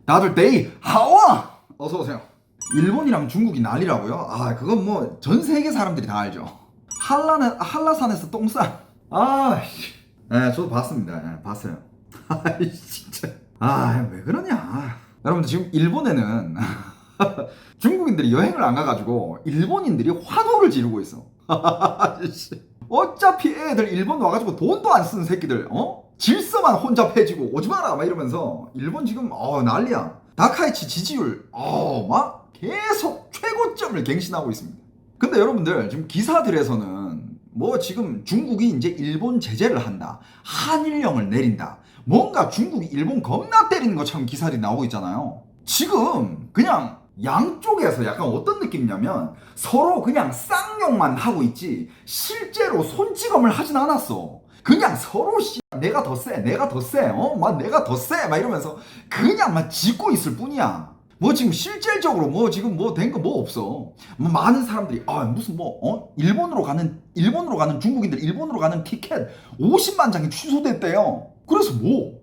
다들 데이 하와 어서 오세요. 일본이랑 중국이 난리라고요? 아 그건 뭐 전 세계 사람들이 다 알죠. 한라산에서 똥 싼. 아, 네 저도 봤습니다. 네, 봤어요. 아 진짜. 아 왜 그러냐. 여러분들 지금 일본에는 중국인들이 여행을 안 가가지고 일본인들이 화도를 지르고 있어. 어차피 애들 일본 와가지고 돈도 안 쓰는 새끼들, 질서만 혼자 패지고 오지 마라 막 이러면서 일본 지금 난리야. 다카이치 지지율 막 계속 최고점을 갱신하고 있습니다. 근데 여러분들 지금 기사들에서는 뭐 지금 중국이 이제 일본 제재를 한다, 한일령을 내린다, 뭔가 중국이 일본 겁나 때리는 것처럼 기사들이 나오고 있잖아요. 지금 그냥 양쪽에서 약간 어떤 느낌이냐면 서로 그냥 쌍욕만 하고 있지 실제로 손찌검을 하진 않았어. 그냥 서로 내가 더 세, 내가 더 세, 막 내가 더 세, 막 이러면서 그냥 막 짖고 있을 뿐이야. 뭐 지금 실질적으로 뭐 지금 뭐 된 거 뭐 없어. 뭐 많은 사람들이 무슨 일본으로 가는 중국인들 일본으로 가는 티켓 50만 장이 취소됐대요. 그래서 뭐?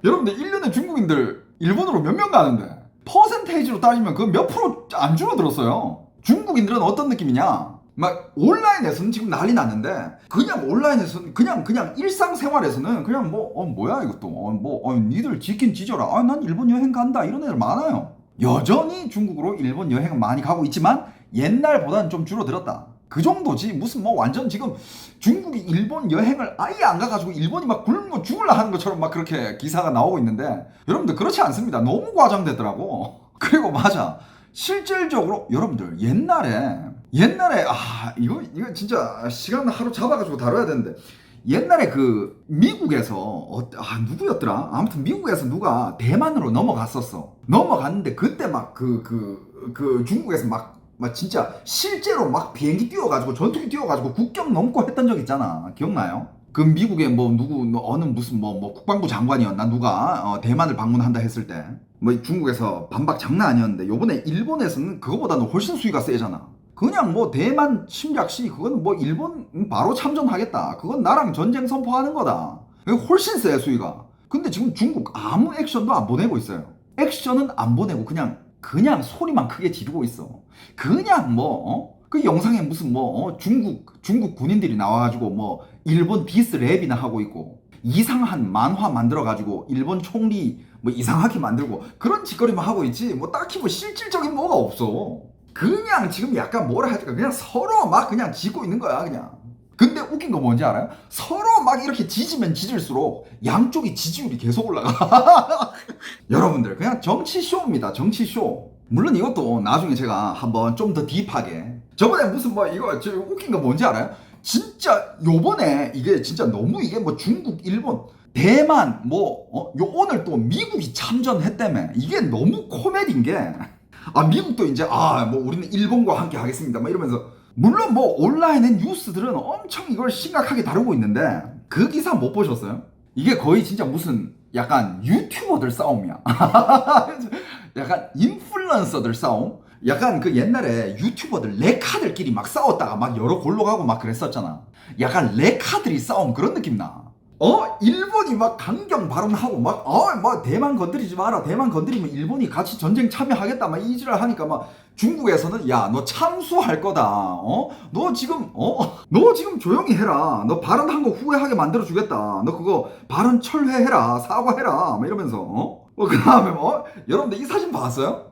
여러분들 1년에 중국인들 일본으로 몇 명 가는데? 퍼센테이지로 따지면 그 몇 프로 안 줄어들었어요. 중국인들은 어떤 느낌이냐? 막 온라인에서는 지금 난리 났는데 그냥 온라인에서는 그냥 일상생활에서는 그냥 뭐야 이것도 니들 지킨 지져라. 난 일본 여행 간다 이런 애들 많아요. 여전히 중국으로 일본 여행은 많이 가고 있지만 옛날보다는 좀 줄어들었다. 그 정도지 무슨 완전 지금 중국이 일본 여행을 아예 안 가가지고 일본이 막 굶고 죽을라 하는 것처럼 막 그렇게 기사가 나오고 있는데 여러분들 그렇지 않습니다. 너무 과장되더라고. 그리고 맞아. 실질적으로 여러분들 옛날에 이거 진짜 시간 하루 잡아가지고 다뤄야 되는데 옛날에 그 미국에서 누구였더라? 아무튼 미국에서 누가 대만으로 넘어갔었어. 넘어갔는데 그때 막 그 중국에서 막 진짜 실제로 막 비행기 띄워가지고 전투기 띄워가지고 국경 넘고 했던 적 있잖아. 기억나요? 그 미국에 어느 무슨 국방부 장관이었나 누가 대만을 방문한다 했을 때 중국에서 반박 장난 아니었는데 요번에 일본에서는 그거보다는 훨씬 수위가 세잖아. 그냥 대만 침략 시 그건 일본 바로 참전하겠다. 그건 나랑 전쟁 선포하는 거다. 훨씬 세 수위가. 근데 지금 중국 아무 액션도 안 보내고 있어요. 액션은 안 보내고 그냥 소리만 크게 지르고 있어. 그냥 그 영상에 무슨 중국 군인들이 나와가지고 일본 디스 랩이나 하고 있고 이상한 만화 만들어가지고 일본 총리 이상하게 만들고 그런 짓거리만 하고 있지 딱히 실질적인 뭐가 없어. 그냥 지금 약간 뭐라 할까 그냥 서로 막 그냥 짖고 있는 거야 그냥. 근데 웃긴 거 뭔지 알아요? 서로 막 이렇게 짖으면 짖을수록 양쪽이 지지율이 계속 올라가. 여러분들 그냥 정치쇼입니다. 정치쇼. 물론 이것도 나중에 제가 한번 좀 더 딥하게 저번에 무슨 이거 웃긴 거 뭔지 알아요? 진짜 요번에 이게 진짜 너무 이게 중국, 일본, 대만 오늘 또 미국이 참전했다며. 이게 너무 코미디인 게 미국도 이제 우리는 일본과 함께 하겠습니다 막 이러면서 물론 온라인의 뉴스들은 엄청 이걸 심각하게 다루고 있는데 그 기사 못 보셨어요? 이게 거의 진짜 무슨 약간 유튜버들 싸움이야. 약간 인플루언서들 싸움? 약간 그 옛날에 유튜버들 레카들끼리 막 싸웠다가 막 여러 골로 가고 막 그랬었잖아. 약간 레카들이 싸움 그런 느낌 나. 일본이 막 강경 발언하고 막 대만 건드리지 마라. 대만 건드리면 일본이 같이 전쟁 참여하겠다. 막 이지랄 하니까 중국에서는 야, 너 참수할 거다. 너 지금 조용히 해라. 너 발언한 거 후회하게 만들어 주겠다. 너 그거 발언 철회해라. 사과해라. 막 이러면서 그 다음에 여러분들 이 사진 봤어요?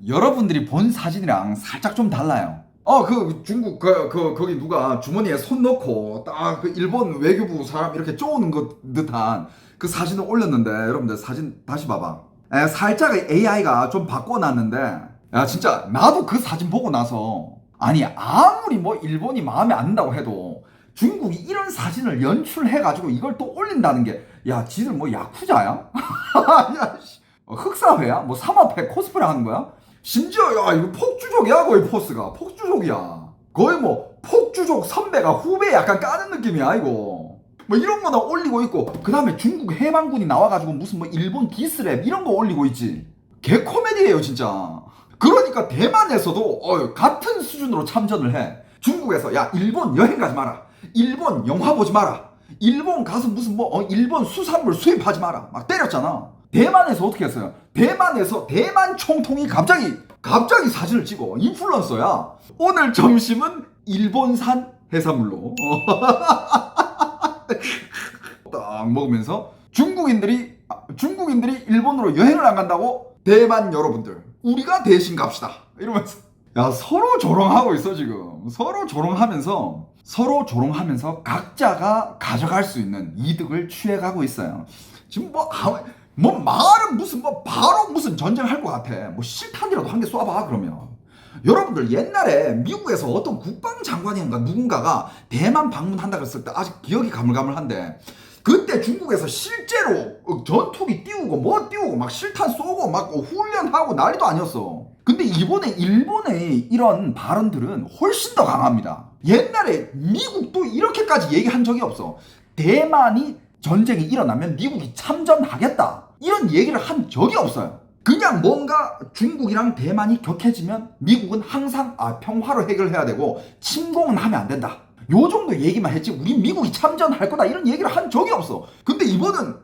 여러분들이 본 사진이랑 살짝 좀 달라요. 그 중국 거기 누가 주머니에 손 넣고 딱 그 일본 외교부 사람 이렇게 쪼는 것 듯한 그 사진을 올렸는데 여러분들 사진 다시 봐봐. 살짝 AI가 좀 바꿔놨는데 야 진짜 나도 그 사진 보고 나서 아니 아무리 일본이 마음에 안 든다고 해도 중국이 이런 사진을 연출해가지고 이걸 또 올린다는 게 야 지들 야쿠자야? 야 흑사회야? 사마패 코스프레 하는 거야? 심지어 야 이거 폭주족이야. 거의 포스가 폭주족이야. 거의 폭주족 선배가 후배 약간 까는 느낌이야 이거. 이런 거나 올리고 있고 그 다음에 중국 해방군이 나와가지고 무슨 일본 디스랩 이런 거 올리고 있지. 개 코미디예요 진짜. 그러니까 대만에서도 같은 수준으로 참전을 해. 중국에서 야 일본 여행 가지 마라. 일본 영화 보지 마라. 일본 가서 무슨 일본 수산물 수입하지 마라 막 때렸잖아. 대만에서 어떻게 했어요? 대만에서 대만 총통이 갑자기 사진을 찍어. 인플루언서야. 오늘 점심은 일본산 해산물로 딱 먹으면서 중국인들이 일본으로 여행을 안 간다고? 대만 여러분들 우리가 대신 갑시다 이러면서 야 서로 조롱하고 있어. 지금 서로 조롱하면서 각자가 가져갈 수 있는 이득을 취해가고 있어요. 지금 말은 바로 무슨 전쟁할 것 같아. 실탄이라도 한 개 쏴봐 그러면. 여러분들 옛날에 미국에서 어떤 국방장관인가 누군가가 대만 방문한다 그랬을 때 아직 기억이 가물가물한데, 그때 중국에서 실제로 전투기 띄우고 막 실탄 쏘고 막 훈련하고 난리도 아니었어. 근데 일본의 이런 발언들은 훨씬 더 강합니다. 옛날에 미국도 이렇게까지 얘기한 적이 없어. 대만이 전쟁이 일어나면 미국이 참전하겠다 이런 얘기를 한 적이 없어요. 그냥 뭔가 중국이랑 대만이 격해지면 미국은 항상 평화로 해결해야 되고 침공은 하면 안 된다, 요 정도 얘기만 했지 우리 미국이 참전할 거다 이런 얘기를 한 적이 없어. 근데 일본은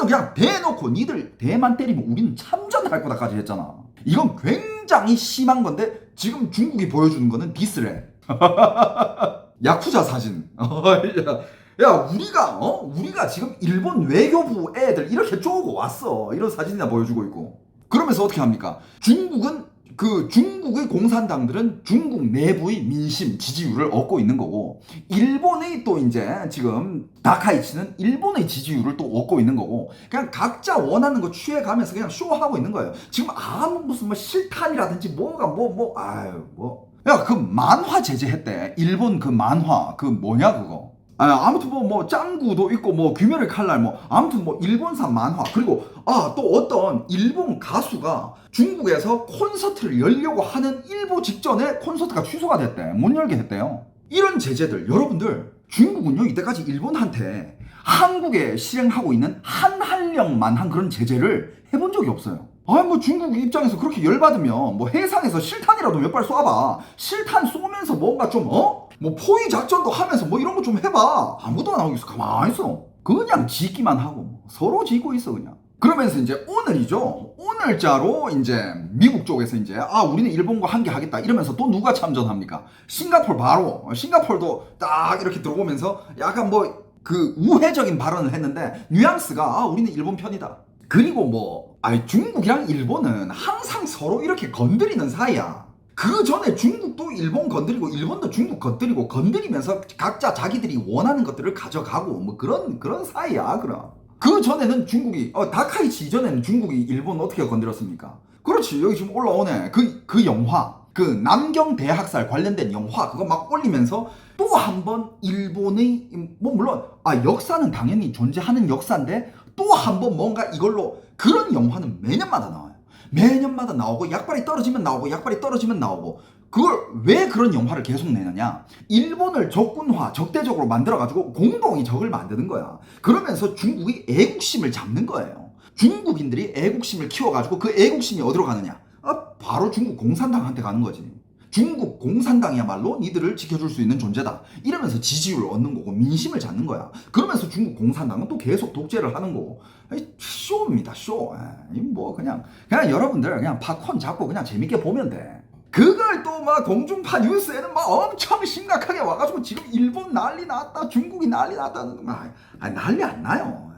그냥 대놓고 니들 대만 때리면 우리는 참전할 거다까지 했잖아. 이건 굉장히 심한 건데 지금 중국이 보여주는 거는 디스래. 야쿠자 사진. 야 우리가 지금 일본 외교부 애들 이렇게 쪼고 왔어. 이런 사진이나 보여주고 있고. 그러면서 어떻게 합니까? 중국의 공산당들은 중국 내부의 민심, 지지율을 얻고 있는 거고, 일본의 또 이제 지금 다카이치는 일본의 지지율을 또 얻고 있는 거고, 그냥 각자 원하는 거 취해가면서 그냥 쇼하고 있는 거예요. 지금 무슨 실탄이라든지 야, 그 만화 제재했대. 일본 그 만화, 뭐냐 그거. 아무튼 짱구도 있고 귀멸의 칼날 아무튼 일본산 만화, 그리고 또 어떤 일본 가수가 중국에서 콘서트를 열려고 하는 일보 직전에 콘서트가 취소가 됐대. 못 열게 했대요. 이런 제재들 여러분들, 중국은요 이때까지 일본한테 한국에 실행하고 있는 한한령만한 그런 제재를 해본 적이 없어요. 중국 입장에서 그렇게 열받으면 해상에서 실탄이라도 몇 발 쏴봐. 실탄 쏘면서 뭔가 좀 포위 작전도 하면서 이런 거 좀 해봐. 아무도 안 하고 있어. 가만히 있어. 그냥 짓기만 하고 서로 짓고 있어 그냥. 그러면서 이제 오늘자로 이제 미국 쪽에서 이제 우리는 일본과 함께 하겠다 이러면서 또 누가 참전합니까? 싱가포르도 딱 이렇게 들어오면서 약간 우회적인 발언을 했는데 뉘앙스가 우리는 일본 편이다. 그리고 중국이랑 일본은 항상 서로 이렇게 건드리는 사이야. 그 전에 중국도 일본 건드리고 일본도 중국 건드리면서 각자 자기들이 원하는 것들을 가져가고 그런 사이야. 그럼 그 전에는 중국이 다카이치 이전에는 중국이 일본 어떻게 건드렸습니까? 그렇지. 여기 지금 올라오네. 그 영화, 남경 대학살 관련된 영화 그거 막 올리면서 또 한 번 일본의 물론 역사는 당연히 존재하는 역사인데 또 한 번 뭔가 이걸로, 그런 영화는 매년마다 나와요. 매년마다 나오고 약발이 떨어지면 나오고. 그걸 왜 그런 영화를 계속 내느냐? 일본을 적대적으로 만들어가지고 공동의 적을 만드는 거야. 그러면서 중국이 애국심을 잡는 거예요. 중국인들이 애국심을 키워가지고 그 애국심이 어디로 가느냐? 바로 중국 공산당한테 가는 거지. 중국 공산당이야말로 니들을 지켜줄 수 있는 존재다 이러면서 지지율을 얻는 거고 민심을 잡는 거야. 그러면서 중국 공산당은 또 계속 독재를 하는 거고. 쇼입니다, 쇼. 그냥 여러분들 그냥 팝콘 잡고 그냥 재밌게 보면 돼. 그걸 또 공중파 뉴스에는 엄청 심각하게 와가지고 지금 일본 난리 났다, 중국이 난리 났다는 난리 안 나요.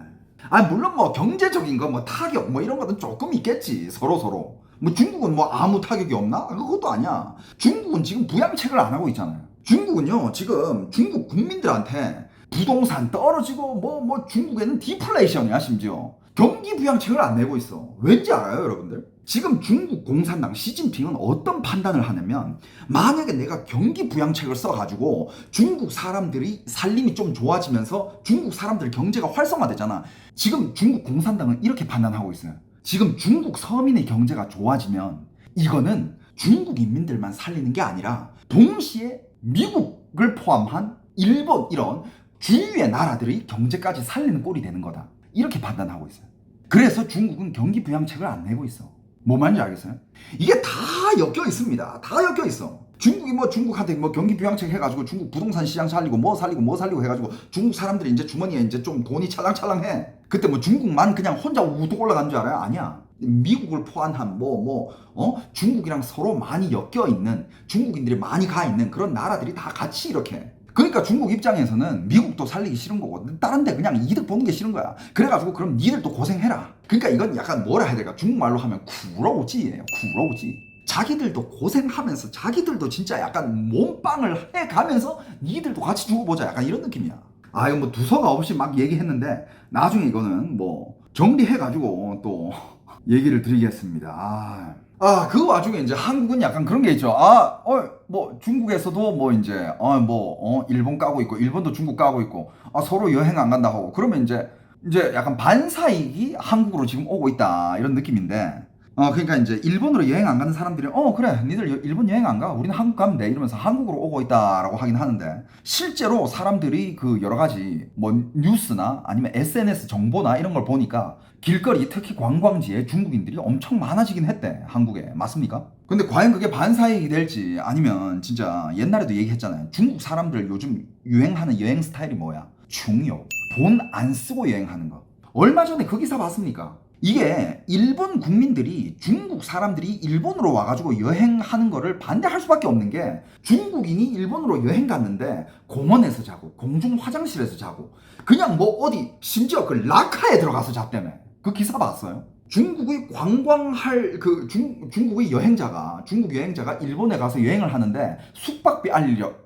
물론 경제적인 거 타격 이런 거는 조금 있겠지. 서로 중국은 아무 타격이 없나? 그것도 아니야. 중국은 지금 부양책을 안 하고 있잖아요. 중국은요 지금 중국 국민들한테 부동산 떨어지고 중국에는 디플레이션이야. 심지어 경기 부양책을 안 내고 있어. 왠지 알아요 여러분들? 지금 중국 공산당 시진핑은 어떤 판단을 하냐면, 만약에 내가 경기 부양책을 써가지고 중국 사람들이 살림이 좀 좋아지면서 중국 사람들 경제가 활성화되잖아. 지금 중국 공산당은 이렇게 판단하고 있어요. 지금 중국 서민의 경제가 좋아지면 이거는 중국 인민들만 살리는 게 아니라 동시에 미국을 포함한 일본 이런 주위의 나라들의 경제까지 살리는 꼴이 되는 거다. 이렇게 판단하고 있어요. 그래서 중국은 경기 부양책을 안 내고 있어. 뭐 말인지 알겠어요? 이게 다 엮여 있습니다. 다 엮여 있어. 중국이 뭐 중국한테 뭐 경기 부양책 해가지고 중국 부동산 시장 살리고 뭐 살리고 해가지고 중국 사람들이 이제 주머니에 이제 좀 돈이 찰랑찰랑해. 그때 뭐 중국만 그냥 혼자 우뚝 올라간 줄 알아요? 아니야. 미국을 포함한 중국이랑 서로 많이 엮여 있는 중국인들이 많이 가 있는 그런 나라들이 다 같이 이렇게. 그러니까 중국 입장에서는 미국도 살리기 싫은 거고 다른 데 그냥 이득 보는 게 싫은 거야. 그래가지고 그럼 니들도 고생해라. 그러니까 이건 약간 뭐라 해야 될까? 중국말로 하면 구러우지예요. 구러우지. 자기들도 고생하면서 자기들도 진짜 약간 몸빵을 해가면서 니들도 같이 죽어보자. 약간 이런 느낌이야. 아, 이거 뭐 두서가 없이 막 얘기했는데 나중에 이거는 뭐 정리해가지고 또 얘기를 드리겠습니다. 그 와중에 이제 한국은 약간 그런 게 있죠. 뭐 중국에서도 뭐 이제 일본 까고 있고 일본도 중국 까고 있고 서로 여행 안 간다 하고 그러면 이제 약간 반사이익이 한국으로 지금 오고 있다 이런 느낌인데 그러니까 이제 일본으로 여행 안 가는 사람들이 그래 니들 일본 여행 안 가? 우리는 한국 가면 돼 이러면서 한국으로 오고 있다라고 하긴 하는데 실제로 사람들이 그 여러 가지 뭐 뉴스나 아니면 SNS 정보나 이런 걸 보니까 길거리 특히 관광지에 중국인들이 엄청 많아지긴 했대 한국에. 맞습니까? 근데 과연 그게 반사이익이 될지 아니면 진짜 옛날에도 얘기했잖아요. 중국 사람들 요즘 유행하는 여행 스타일이 뭐야? 중요. 돈 안 쓰고 여행하는 거. 얼마 전에 그 기사 봤습니까? 이게 일본 국민들이 중국 사람들이 일본으로 와가지고 여행하는 거를 반대할 수밖에 없는 게 중국인이 일본으로 여행 갔는데 공원에서 자고 공중 화장실에서 자고 그냥 뭐 어디 심지어 그 라카에 들어가서 잤다며. 그 기사 봤어요? 중국의 관광할 중국의 중국 여행자가 일본에 가서 여행을 하는데 숙박비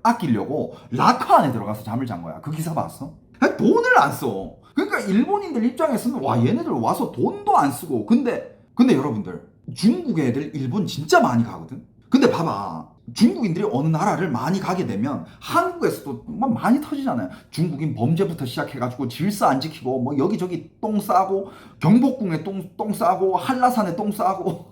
아끼려고 라카 안에 들어가서 잠을 잔 거야. 그 기사 봤어? 돈을 안 써. 그러니까 일본인들 입장에서는 와 얘네들 와서 돈도 안 쓰고 근데 여러분들 중국 애들 일본 진짜 많이 가거든. 근데 봐봐 중국인들이 어느 나라를 많이 가게 되면 한국에서도 막 많이 터지잖아요. 중국인 범죄부터 시작해가지고 질서 안 지키고 뭐 여기저기 똥 싸고 경복궁에 똥 싸고 한라산에 똥 싸고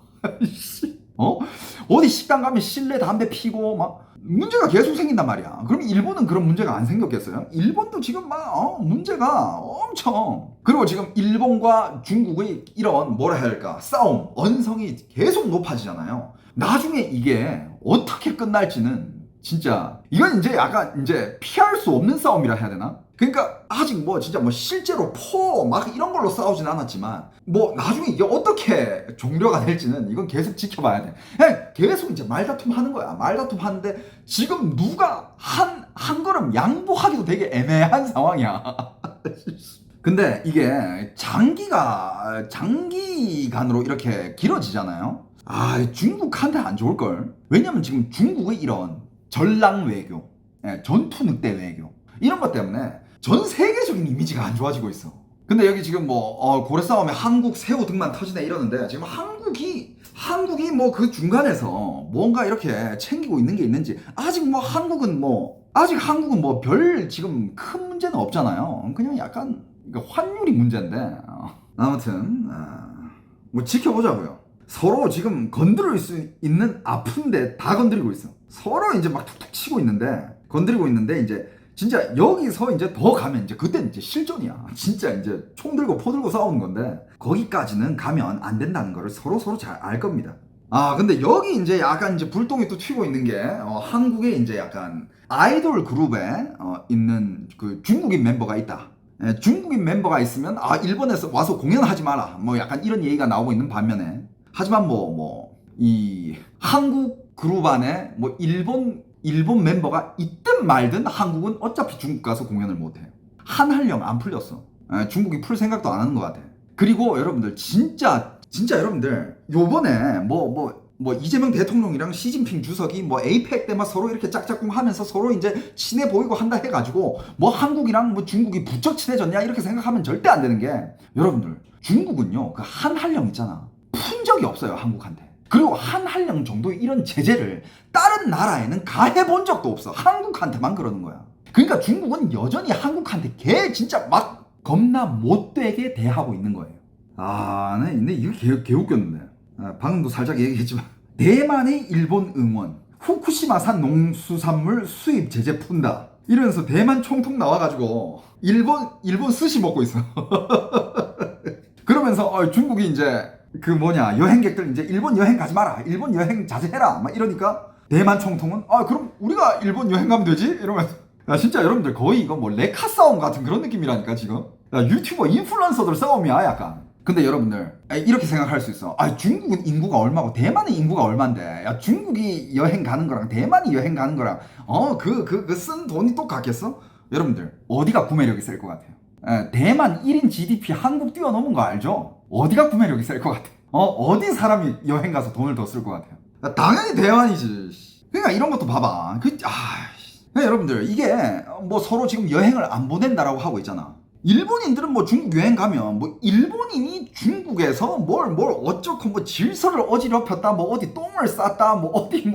어디 식당 가면 실내 담배 피고 막 문제가 계속 생긴단 말이야. 그럼 일본은 그런 문제가 안 생겼겠어요? 일본도 지금 막 문제가 엄청. 그리고 지금 일본과 중국의 이런 뭐라 해야 할까 싸움 언성이 계속 높아지잖아요. 나중에 이게 어떻게 끝날지는 진짜 이건 이제 약간 이제 피할 수 없는 싸움이라 해야 되나? 그러니까 아직 뭐 진짜 뭐 실제로 막 이런 걸로 싸우진 않았지만 뭐 나중에 이게 어떻게 종료가 될지는 이건 계속 지켜봐야 돼. 그냥 계속 이제 말다툼 하는 거야. 말다툼 하는데 지금 누가 한 걸음 양보하기도 되게 애매한 상황이야. 근데 이게 장기간으로 이렇게 길어지잖아요. 중국한테 안 좋을걸. 왜냐면 지금 중국의 이런 전랑 외교, 전투 늑대 외교 이런 것 때문에 전 세계적인 이미지가 안 좋아지고 있어. 근데 여기 지금 뭐 고래 싸움에 한국 새우 등만 터지네 이러는데 지금 한국이 뭐 그 중간에서 뭔가 이렇게 챙기고 있는 게 있는지 아직 한국은 뭐 별 지금 큰 문제는 없잖아요. 그냥 약간 환율이 문제인데 아무튼 뭐 지켜보자고요. 서로 지금 건드릴 수 있는 아픈데 다 건드리고 있어. 서로 이제 막 툭툭 치고 있는데 건드리고 있는데 이제 진짜 여기서 이제 더 가면 이제 그때는 이제 실전이야. 진짜 이제 총 들고 포 들고 싸우는 건데 거기까지는 가면 안 된다는 거를 서로 잘 알 겁니다. 근데 여기 이제 약간 이제 불똥이 또 튀고 있는 게 한국에 이제 약간 아이돌 그룹에 있는 그 중국인 멤버가 있다. 중국인 멤버가 있으면 일본에서 와서 공연하지 마라. 뭐 약간 이런 얘기가 나오고 있는 반면에 하지만 이 한국 그룹 안에 뭐 일본 멤버가 있든 말든 한국은 어차피 중국 가서 공연을 못해. 한한령 안 풀렸어. 중국이 풀 생각도 안 하는 것 같아. 그리고 여러분들 진짜 여러분들 요번에 뭐 이재명 대통령이랑 시진핑 주석이 뭐 에이펙 때만 서로 이렇게 짝짝꿍 하면서 서로 이제 친해 보이고 한다 해가지고 뭐 한국이랑 뭐 중국이 부쩍 친해졌냐 이렇게 생각하면 절대 안 되는 게 여러분들 중국은요 그 한한령 있잖아 푼 적이 없어요 한국한테. 그리고 한한령 정도의 이런 제재를 다른 나라에는 가해본 적도 없어. 한국한테만 그러는 거야. 그러니까 중국은 여전히 한국한테 진짜 막 겁나 못되게 대하고 있는 거예요. 근데 이거 개 웃겼는데. 방금도 살짝 얘기했지만 대만의 일본 응원 후쿠시마산 농수산물 수입 제재 푼다 이러면서 대만 총통 나와가지고 일본 스시 먹고 있어. 그러면서 중국이 이제 여행객들 이제 일본 여행 가지 마라 일본 여행 자제해라 막 이러니까 대만 총통은 아 그럼 우리가 일본 여행 가면 되지? 이러면서 야 진짜 여러분들 거의 이거 뭐 레카 싸움 같은 그런 느낌이라니까 지금. 야 유튜버 인플루언서들 싸움이야 약간. 근데 여러분들 이렇게 생각할 수 있어. 아 중국은 인구가 얼마고 대만은 인구가 얼만데 야 중국이 여행 가는 거랑 대만이 여행 가는 거랑 쓴 돈이 똑같겠어? 여러분들 어디가 구매력이 셀 것 같아요? 대만 1인 GDP 한국 뛰어넘은 거 알죠? 어디가 구매력이 셀 것 같아요? 어디 사람이 여행 가서 돈을 더 쓸 것 같아요? 당연히 대만이지. 그러니까 이런 것도 봐봐. 그러니까 여러분들 이게 뭐 서로 지금 여행을 안 보낸다라고 하고 있잖아. 일본인들은 뭐 중국 여행 가면 뭐 일본인이 중국에서 뭘 어쩌고 뭐 질서를 어지럽혔다 뭐 어디 똥을 쌌다 뭐 어디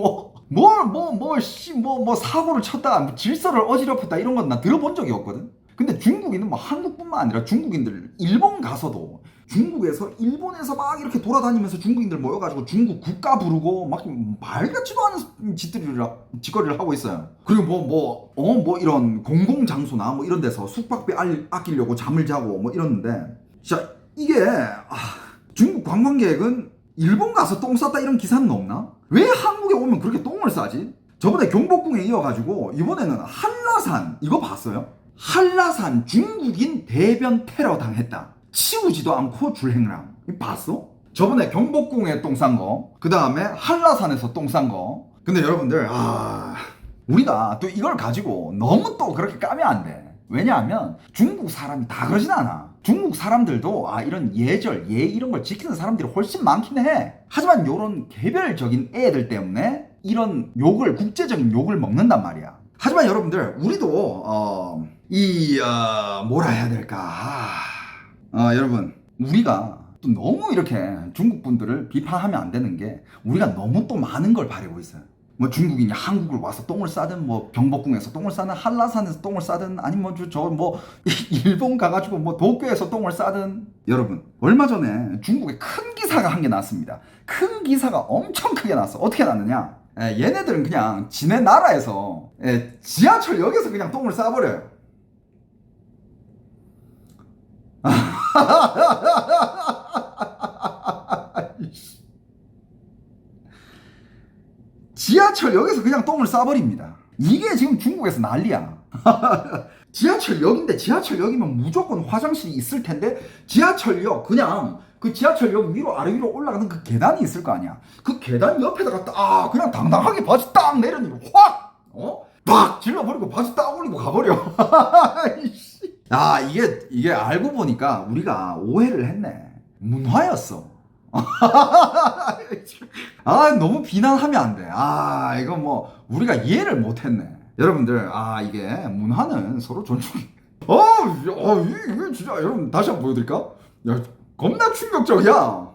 사고를 쳤다 뭐 질서를 어지럽혔다 이런 건 나 들어본 적이 없거든. 근데 중국인은 뭐 한국뿐만 아니라 중국인들 일본 가서도 중국에서 일본에서 막 이렇게 돌아다니면서 중국인들 모여가지고 중국 국가 부르고 막 말 같지도 않은 짓거리를 하고 있어요. 그리고 이런 공공장소나 뭐 이런 데서 숙박비 아끼려고 잠을 자고 뭐 이러는데 진짜 이게 중국 관광객은 일본 가서 똥 쌌다 이런 기사는 없나? 왜 한국에 오면 그렇게 똥을 싸지? 저번에 경복궁에 이어가지고 이번에는 한라산 이거 봤어요? 한라산 중국인 대변 테러 당했다. 치우지도 않고 줄행랑. 봤어? 저번에 경복궁에 똥 싼 거, 그 다음에 한라산에서 똥 싼 거. 근데 여러분들 우리가 또 이걸 가지고 너무 또 그렇게 까면 안 돼. 왜냐하면 중국 사람이 다 그러진 않아. 중국 사람들도 이런 예절, 예 이런 걸 지키는 사람들이 훨씬 많긴 해. 하지만 이런 개별적인 애들 때문에 이런 욕을, 국제적인 욕을 먹는단 말이야. 하지만 여러분들 우리도 뭐라 해야 될까? 여러분 우리가 또 너무 이렇게 중국 분들을 비판하면 안 되는 게 우리가 너무 또 많은 걸 바라고 있어요. 뭐 중국인이 한국을 와서 똥을 싸든 뭐 경복궁에서 똥을 싸든 한라산에서 똥을 싸든 아니면 일본 가가지고 뭐 도쿄에서 똥을 싸든. 여러분 얼마 전에 중국에 큰 기사가 한 게 났습니다. 큰 기사가 엄청 크게 났어. 어떻게 났느냐? 얘네들은 그냥 지네 나라에서 지하철역에서 그냥 똥을 싸버려요. 지하철역에서 그냥 똥을 싸버립니다. 이게 지금 중국에서 난리야. 지하철역인데 지하철역이면 무조건 화장실이 있을 텐데 지하철역 그냥 그 지하철역 위로 아래 위로 올라가는 그 계단이 있을 거 아니야. 그 계단 옆에다가 그냥 당당하게 바지 딱 내려놓고 팍 질러버리고 바지 딱 올리고 가버려. 이게 알고 보니까 우리가 오해를 했네. 문화였어. 너무 비난하면 안 돼. 이거 뭐 우리가 이해를 못했네. 여러분들 이게 문화는 서로 존중. 이게 진짜 여러분 다시 한번 보여드릴까? 야 겁나 충격적이야.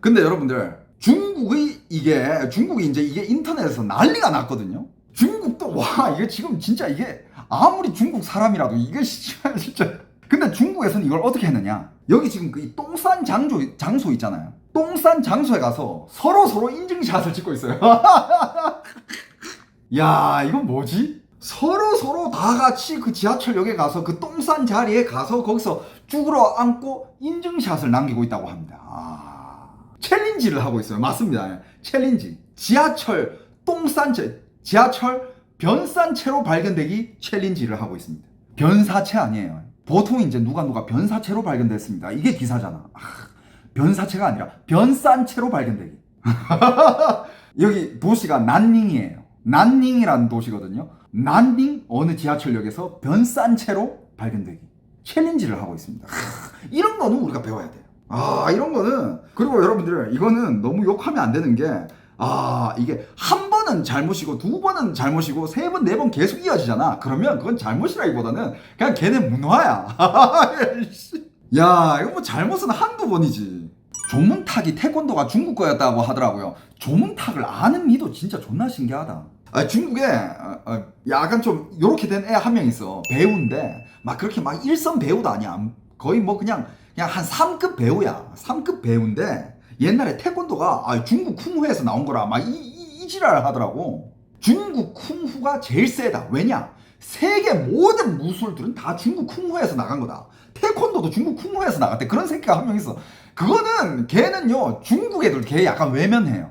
근데 여러분들 중국이 이제 이게 인터넷에서 난리가 났거든요. 중국도 이게 지금 진짜 이게 아무리 중국 사람이라도 이게 진짜. 근데 중국에서는 이걸 어떻게 했느냐? 여기 지금 그 똥 싼 장소 있잖아요. 똥 싼 장소에 가서 서로 인증샷을 찍고 있어요. 야 이건 뭐지? 서로 다 같이 그 지하철역에 가서 그 똥 싼 자리에 가서 거기서 쭈그러 앉고 인증샷을 남기고 있다고 합니다. 챌린지를 하고 있어요. 맞습니다. 챌린지. 지하철 변싼 채로 발견되기 챌린지를 하고 있습니다. 변사채 아니에요. 보통 이제 누가 변사채로 발견됐습니다. 이게 기사잖아. 변사채가 아니라 변싼 채로 발견되기. 여기 도시가 난닝이에요. 난닝이라는 도시거든요. 난닝 어느 지하철역에서 변싼 채로 발견되기 챌린지를 하고 있습니다. 이런 거는 우리가 배워야 돼요. 이런 거는. 그리고 여러분들 이거는 너무 욕하면 안 되는 게 이게 한 번은 잘못이고 두 번은 잘못이고 세 번, 네 번 계속 이어지잖아. 그러면 그건 잘못이라기보다는 그냥 걔네 문화야. 야 이거 뭐 잘못은 한두 번이지. 조문탁이 태권도가 중국 거였다고 하더라고요. 조문탁을 아는 미도 진짜 존나 신기하다. 중국에 약간 좀 요렇게 된 애 한 명 있어. 배우인데 막 그렇게 막 일선 배우도 아니야. 거의 뭐 그냥 한 3급 배우야. 3급 배우인데 옛날에 태권도가 중국 쿵후에서 나온 거라 막 이 지랄을 하더라고. 중국 쿵후가 제일 세다. 왜냐? 세계 모든 무술들은 다 중국 쿵후에서 나간 거다. 태권도도 중국 쿵후에서 나갔대. 그런 새끼가 한 명 있어. 그거는 걔는요 중국 애들 걔 약간 외면해요.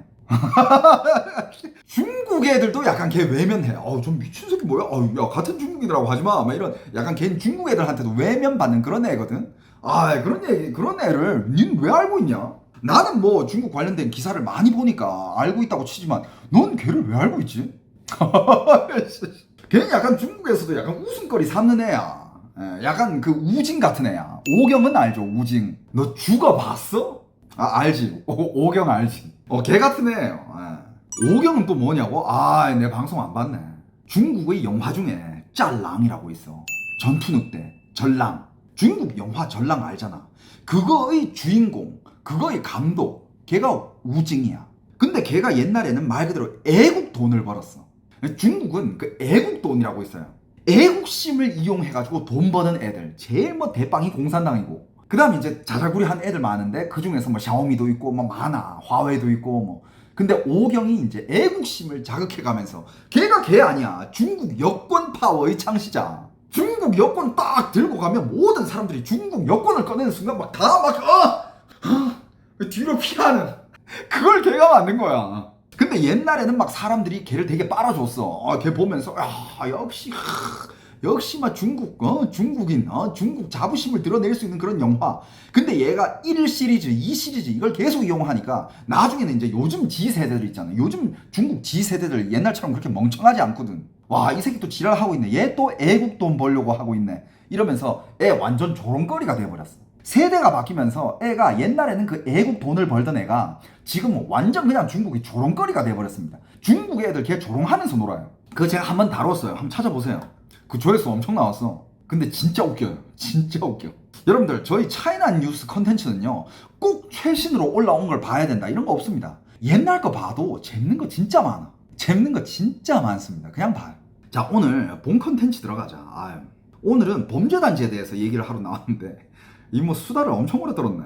중국 애들도 약간 걔 외면해. 좀 미친 새끼 뭐야? 야 같은 중국이라고 하지 마. 막 이런 약간 걔 중국 애들한테도 외면받는 그런 애거든. 그런 애를 닌 왜 알고 있냐? 나는 뭐 중국 관련된 기사를 많이 보니까 알고 있다고 치지만 넌 걔를 왜 알고 있지? 걔는 약간 중국에서도 약간 웃음거리 삼는 애야. 약간 그 우징 같은 애야. 오경은 알죠? 우징. 너 죽어봤어? 알지. 오경 알지. 걔 같은 애예요. 오경은 또 뭐냐고? 내 방송 안 봤네. 중국의 영화 중에 짤랑이라고 있어. 전투늑대, 전랑. 중국 영화 전랑 알잖아. 그거의 주인공, 그거의 감독, 걔가 우징이야. 근데 걔가 옛날에는 말 그대로 애국 돈을 벌었어. 중국은 그 애국 돈이라고 있어요. 애국심을 이용해가지고 돈 버는 애들. 제일 뭐 대빵이 공산당이고. 그 다음에 이제 자잘구리한 애들 많은데 그 중에서 뭐 샤오미도 있고 뭐 많아. 화웨이도 있고 뭐. 근데 오경이 이제 애국심을 자극해가면서 걔가 걔 아니야. 중국 여권 파워의 창시자. 중국 여권 딱 들고 가면 모든 사람들이 중국 여권을 꺼내는 순간 막 다 뒤로 피하는 그걸 걔가 만든 거야. 근데 옛날에는 막 사람들이 걔를 되게 빨아줬어. 걔 보면서 역시 막 중국인 중국 자부심을 드러낼 수 있는 그런 영화. 근데 얘가 1 시리즈 2 시리즈 이걸 계속 이용하니까 나중에는 이제 요즘 G세대들 있잖아. 요즘 중국 G세대들 옛날처럼 그렇게 멍청하지 않거든. 이 새끼 또 지랄하고 있네. 얘 또 애국 돈 벌려고 하고 있네. 이러면서 애 완전 조롱거리가 돼버렸어. 세대가 바뀌면서 애가 옛날에는 그 애국 돈을 벌던 애가 지금 완전 그냥 중국이 조롱거리가 돼버렸습니다. 중국 애들 걔 조롱하면서 놀아요. 그거 제가 한번 다뤘어요. 한번 찾아보세요. 그 조회수 엄청 나왔어. 근데 진짜 웃겨요. 진짜 웃겨. 여러분들 저희 차이나 뉴스 컨텐츠는요 꼭 최신으로 올라온 걸 봐야 된다 이런 거 없습니다. 옛날 거 봐도 재밌는 거 진짜 많아. 재밌는 거 진짜 많습니다. 그냥 봐요. 자, 오늘 본 컨텐츠 들어가자. 오늘은 범죄단지에 대해서 얘기를 하러 나왔는데 이 뭐 수다를 엄청 오래 떨었네.